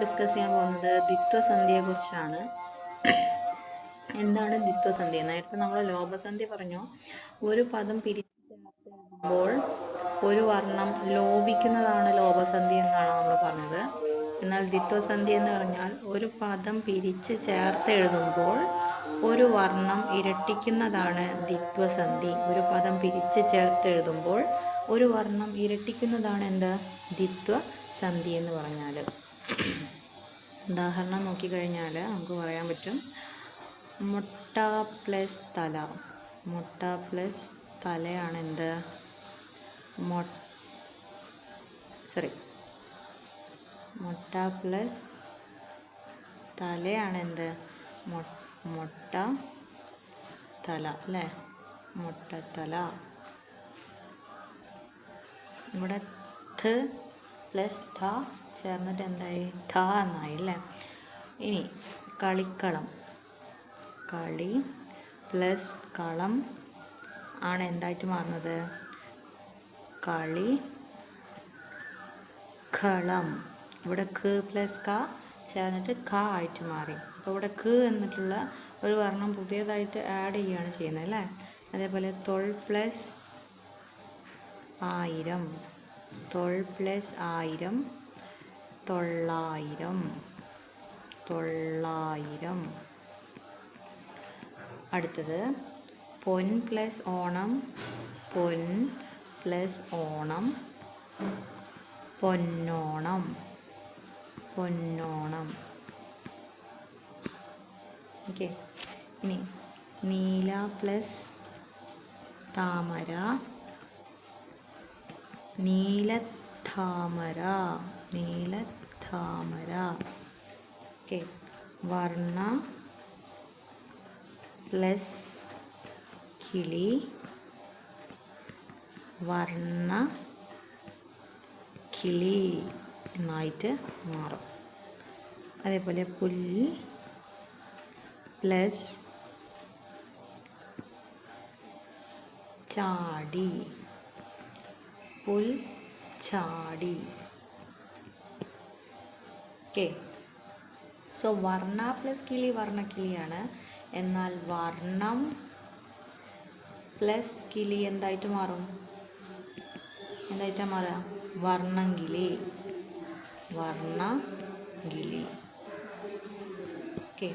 Discuss ചെയ്യാൻ പോകുന്നത് ദ്വിത്വസന്ധിയെക്കുറിച്ചാണ്. എന്താണ് ദ്വിത്വസന്ധി? നേരത്തെ നമ്മൾ ലോപസന്ധി പറഞ്ഞു. ഒരു പദം പിരിച്ച് ചേർത്തെഴുതുമ്പോൾ ഒരു വർണ്ണം ലോപിക്കുന്നതാണ് ലോപസന്ധി എന്നാണ് നമ്മൾ പറഞ്ഞത്. എന്നാൽ ദ്വിത്വസന്ധി എന്ന് പറഞ്ഞാൽ ഒരു പദം പിരിച്ച് ചേർത്തെഴുതുമ്പോൾ ഒരു വർണ്ണം ഇരട്ടിക്കുന്നതാണ് ദ്വിത്വസന്ധി. ഒരു പദം പിരിച്ച് ചേർത്തെഴുതുമ്പോൾ ഒരു വർണ്ണം ഇരട്ടിക്കുന്നതാണ് എന്ത്? ദ്വിത്വസന്ധി എന്ന് പറഞ്ഞാൽ. ഉദാഹരണം നോക്കിക്കഴിഞ്ഞാൽ നമുക്ക് പറയാൻ പറ്റും. മുട്ട പ്ലസ് തല. മുട്ട പ്ലസ് തലയാണ് എന്ത്? മുട്ട പ്ലസ് തലയാണ് എന്ത്? മുട്ട തല അല്ലേ? മുട്ടത്തല. ഇവിടെ th പ്ലസ് ഥ ചേർന്നിട്ട് എന്തായി? ഥ എന്നായി അല്ലേ? ഇനി കളിക്കളം. കളി പ്ലസ് കളം ആണ് എന്തായിട്ട് മാറുന്നത്? കളി കളം. ഇവിടെ ഖ പ്ലസ് ക ചേർന്നിട്ട് ഖ ആയിട്ട് മാറി. അപ്പോൾ ഇവിടെ ഖ എന്നിട്ടുള്ള ഒരു വർണ്ണം പുതിയതായിട്ട് ആഡ് ചെയ്യുകയാണ് ചെയ്യുന്നത് അല്ലേ? അതേപോലെ തൊൾ പ്ലസ് ആയിരം. തൊൾ പ്ലസ് ആയിരം തൊള്ളായിരം. തൊള്ളായിരം. അടുത്തത് പൊൻ പ്ലസ് ഓണം. പൊൻ പ്ലസ് ഓണം പൊന്നോണം. പൊന്നോണം. ഓക്കെ. ഇനി നീല പ്ലസ് താമര. നീലത്താമര. നീലത്താമര. ഓക്കെ. വർണ്ണ പ്ലസ് കിളി. വർണ്ണ കിളി എന്നായിട്ട് മാറും. അതേപോലെ പുല്ല് പ്ലസ് ചാടി. പുൽ ചാടി. ഓക്കെ. സോ വർണ്ണ പ്ലസ് കിളി വർണ്ണക്കിളിയാണ്. എന്നാൽ വർണ്ണം പ്ലസ് കിളി എന്തായിട്ട് മാറും? എന്തായിട്ടാണ് മാറുക? വർണ്ണങ്കിളി. വർണ്ണങ്കിളി. ഓക്കെ.